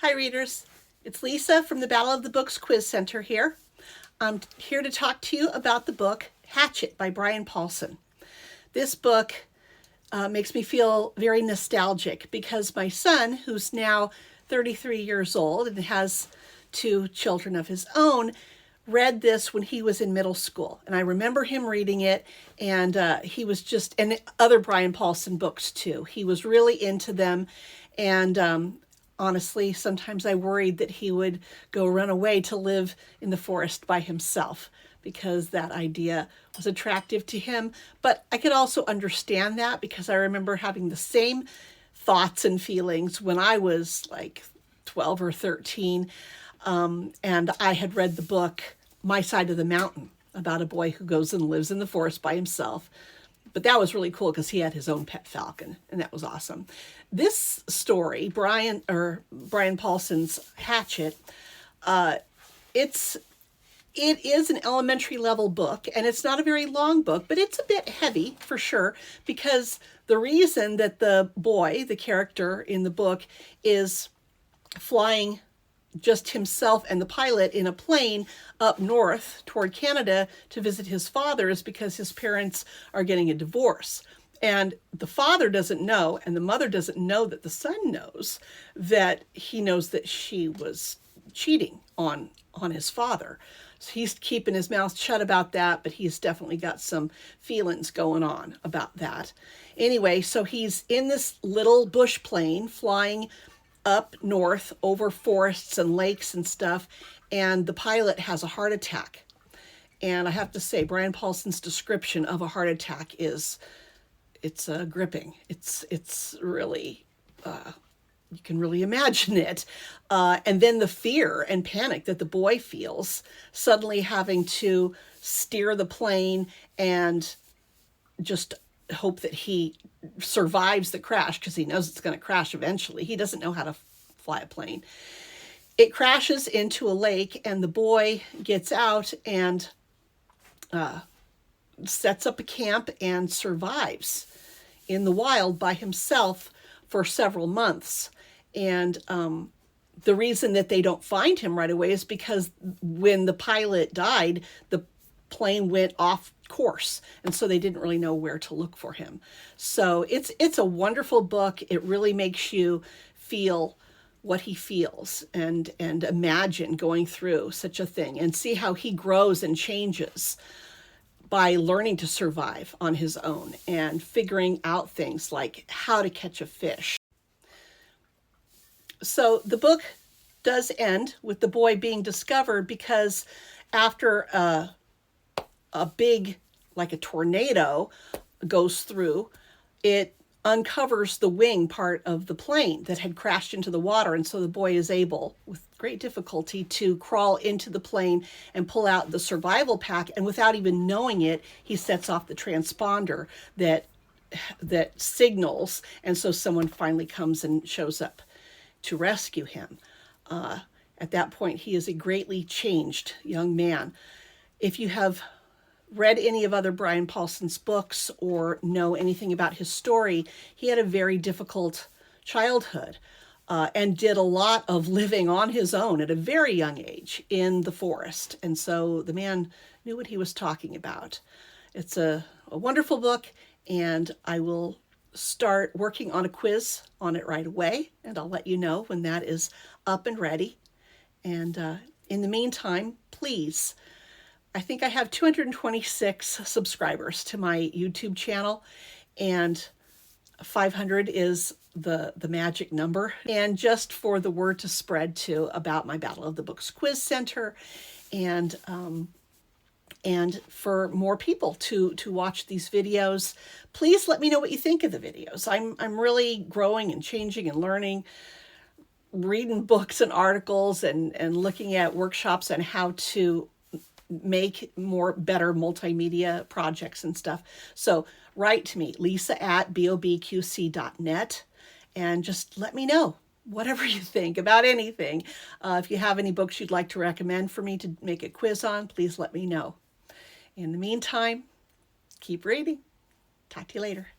Hi readers, it's Lisa from the Battle of the Books Quiz Center here. I'm here to talk to you about the book Hatchet by Brian Paulsen. This book makes me feel very nostalgic because my son, who's now 33 years old and has 2 children of his own, read this when he was in middle school. And I remember him reading it, and he was just, and other Brian Paulsen books too. He was really into them, and honestly, sometimes I worried that he would go run away to live in the forest by himself because that idea was attractive to him. But I could also understand that because I remember having the same thoughts and feelings when I was like 12 or 13. And I had read the book My Side of the Mountain about a boy who goes and lives in the forest by himself. But that was really cool because he had his own pet falcon, and that was awesome. This story, Brian Paulsen's Hatchet, it is an elementary level book, and it's not a very long book, but it's a bit heavy for sure, because the reason that the boy, the character in the book, is flying just himself and the pilot in a plane up north toward Canada to visit his father is because his parents are getting a divorce. And the father doesn't know, and the mother doesn't know that the son knows that he knows that she was cheating on his father. So he's keeping his mouth shut about that, but he's definitely got some feelings going on about that. Anyway, so he's in this little bush plane flying up north over forests and lakes and stuff, and the pilot has a heart attack. And I have to say, Brian Paulsen's description of a heart attack it's gripping. It's really, you can really imagine it. And then the fear and panic that the boy feels, suddenly having to steer the plane and just hope that he survives the crash because he knows it's going to crash eventually. He doesn't know how to fly a plane. It crashes into a lake, and the boy gets out and sets up a camp and survives in the wild by himself for several months. And the reason that they don't find him right away is because when the pilot died, the plane went off course, and so they didn't really know where to look for him. So it's a wonderful book. It really makes you feel what he feels and imagine going through such a thing and see how he grows and changes by learning to survive on his own and figuring out things like how to catch a fish. So the book does end with the boy being discovered because after a big, like a tornado, goes through, it uncovers the wing part of the plane that had crashed into the water. And so the boy is able, with great difficulty, to crawl into the plane and pull out the survival pack. And without even knowing it, he sets off the transponder that signals. And so someone finally comes and shows up to rescue him. At that point, he is a greatly changed young man. If you have read any of other Brian Paulsen's books or know anything about his story, he had a very difficult childhood and did a lot of living on his own at a very young age in the forest. And so the man knew what he was talking about. It's a wonderful book, and I will start working on a quiz on it right away, and I'll let you know when that is up and ready. And in the meantime, please, I think I have 226 subscribers to my YouTube channel, and 500 is the magic number. And just for the word to spread too about my Battle of the Books Quiz Center, and for more people to watch these videos, please let me know what you think of the videos. I'm really growing and changing and learning, reading books and articles and looking at workshops on how to make better multimedia projects and stuff. So write to me, lisa@bobqc.net, and just let me know whatever you think about anything. If you have any books you'd like to recommend for me to make a quiz on, please let me know. In the meantime, keep reading. Talk to you later.